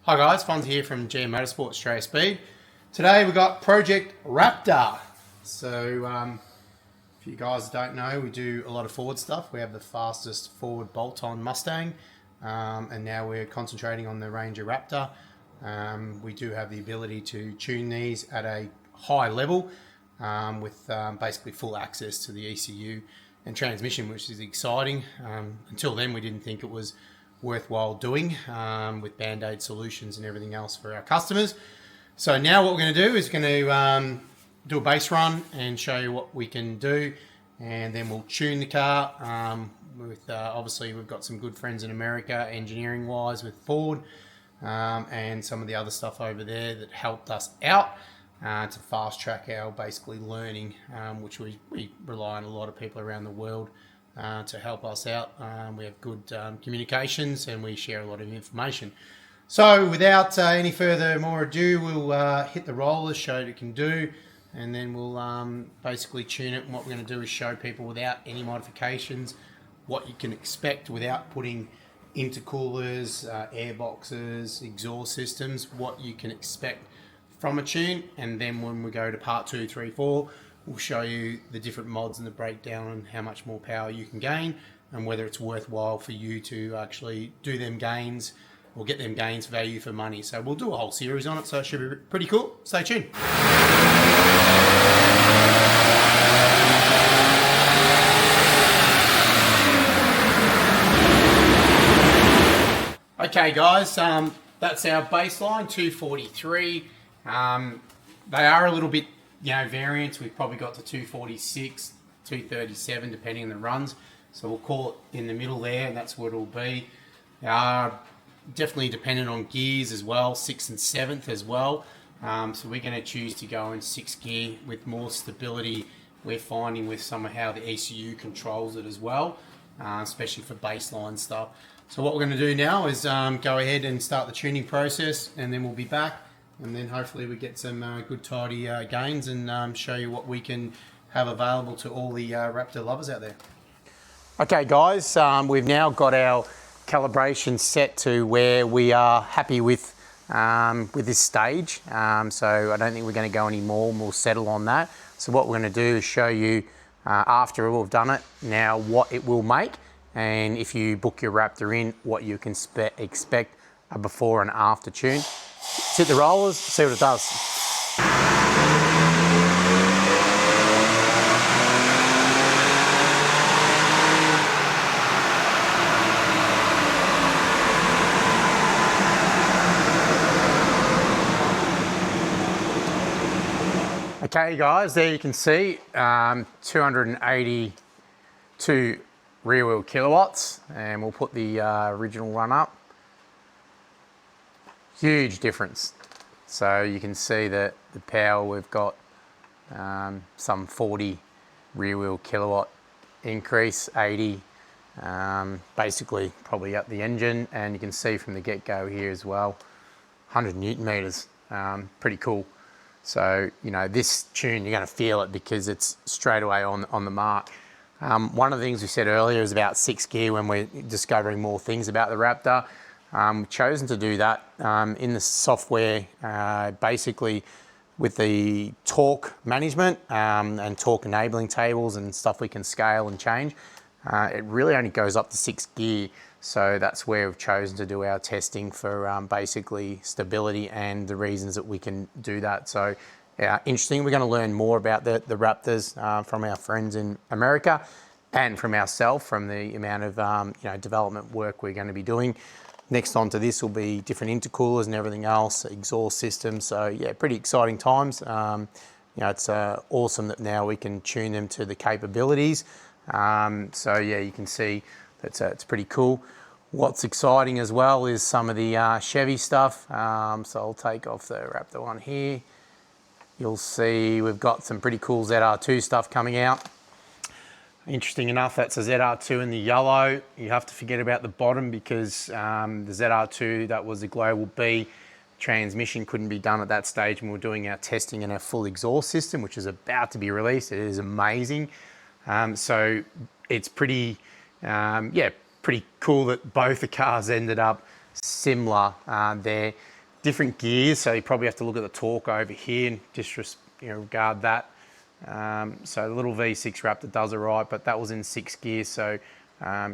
Hi guys, Fonz here from GM Motorsports Australia Speed. Today we've got Project Raptor. So if you guys don't know, we do a lot of Ford stuff. We have the fastest Ford bolt-on Mustang, and now we're concentrating on the Ranger Raptor. We do have the ability to tune these at a high level with basically full access to the ECU and transmission, which is exciting. Until then, we didn't think it was worthwhile doing with Band-Aid solutions and everything else for our customers. So now what we're going to do is going to do a base run and show you what we can do, and then we'll tune the car. Obviously we've got some good friends in America engineering wise with Ford and some of the other stuff over there that helped us out to fast track our basically learning, which we rely on a lot of people around the world to help us out. We have good communications and we share a lot of information. So without any further more ado, we'll hit the rollers, show what it can do, and then we'll basically tune it. And what we're going to do is show people without any modifications what you can expect without putting intercoolers, air boxes, exhaust systems, what you can expect from a tune. And then when we go to part 2, 3, 4, we'll show you the different mods and the breakdown and how much more power you can gain and whether it's worthwhile for you to actually do them gains or get them gains value for money. So we'll do a whole series on it, so it should be pretty cool. Stay tuned. Okay guys, that's our baseline, 243. They are a little bit variants. We've probably got to 246, 237 depending on the runs, so we'll call it in the middle there, and that's what it'll be. They are definitely dependent on gears as well, 6th and 7th as well, so we're going to choose to go in 6th gear with more stability. We're finding with some of how the ECU controls it as well, especially for baseline stuff. So what we're going to do now is go ahead and start the tuning process, and then we'll be back. And then hopefully we get some good tidy gains and show you what we can have available to all the Raptor lovers out there. Okay guys, we've now got our calibration set to where we are happy with this stage. So I don't think we're going to go any more, and we'll settle on that. So what we're going to do is show you after we've done it now what it will make, and if you book your Raptor in, what you can expect a before and after tune. Hit the rollers, see what it does. Okay guys, there you can see 282 rear wheel kilowatts, and we'll put the original one up. Huge difference. So you can see that the power, we've got some 40 rear wheel kilowatt increase, 80 basically probably up the engine, and you can see from the get-go here as well 100 newton meters. Pretty cool. So this tune, you're going to feel it because it's straight away on the mark. One of the things we said earlier is about 6th gear when we're discovering more things about the Raptor. We've chosen to do that in the software, basically with the torque management and torque enabling tables and stuff we can scale and change. It really only goes up to 6th gear, so that's where we've chosen to do our testing for basically stability and the reasons that we can do that. So interesting. We're going to learn more about the Raptors from our friends in America and from ourselves, from the amount of development work we're going to be doing. Next on to this will be different intercoolers and everything else, exhaust systems. So yeah, pretty exciting times. It's awesome that now we can tune them to the capabilities. So yeah, you can see that it's pretty cool. What's exciting as well is some of the Chevy stuff. So I'll take off the Raptor one here. You'll see we've got some pretty cool ZR2 stuff coming out. Interesting enough, that's a ZR2 in the yellow. You have to forget about the bottom because the ZR2, that was a Global B transmission, couldn't be done at that stage when we were doing our testing and our full exhaust system, which is about to be released. It is amazing. So it's pretty cool that both the cars ended up similar there. different gears, so you probably have to look at the torque over here and just regard that. So the little V6 Raptor does it right, but that was in 6 gears, so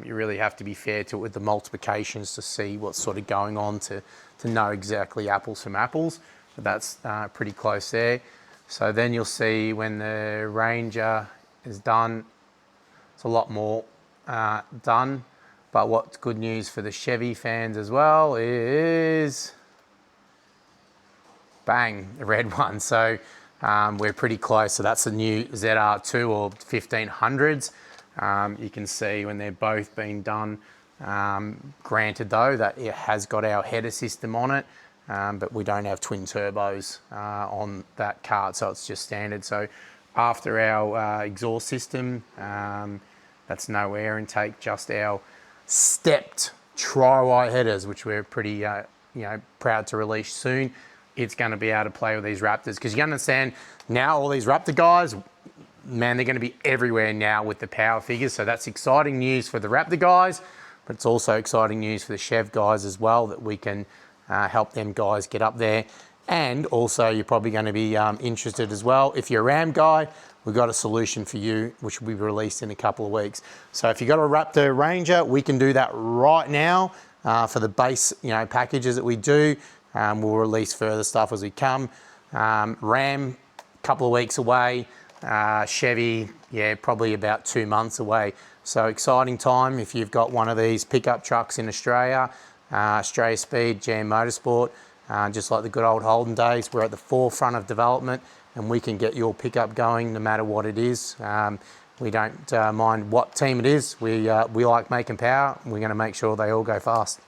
you really have to be fair to it with the multiplications to see what's sort of going on to know exactly apples from apples. But that's pretty close there. So then you'll see when the Ranger is done, it's a lot more done. But what's good news for the Chevy fans as well is, bang, the red one. So we're pretty close. So that's the new ZR2 or 1500s. You can see when they're both being done. Granted though that it has got our header system on it, but we don't have twin turbos on that card, so it's just standard. So after our exhaust system, that's no air intake, just our stepped tri-Y headers, which we're pretty proud to release soon. It's going to be able to play with these Raptors, because you understand now all these Raptor guys, man, they're going to be everywhere now with the power figures. So that's exciting news for the Raptor guys, but it's also exciting news for the Chev guys as well, that we can help them guys get up there. And also you're probably going to be interested as well. If you're a Ram guy, we've got a solution for you, which will be released in a couple of weeks. So if you've got a Raptor Ranger, we can do that right now for the base packages that we do. We'll release further stuff as we come. Ram, a couple of weeks away. Chevy, yeah, probably about 2 months away. So exciting time if you've got one of these pickup trucks in Australia. Australia Speed, GM Motorsport, just like the good old Holden days, we're at the forefront of development, and we can get your pickup going no matter what it is. We don't mind what team it is. We like making power. We're going to make sure they all go fast.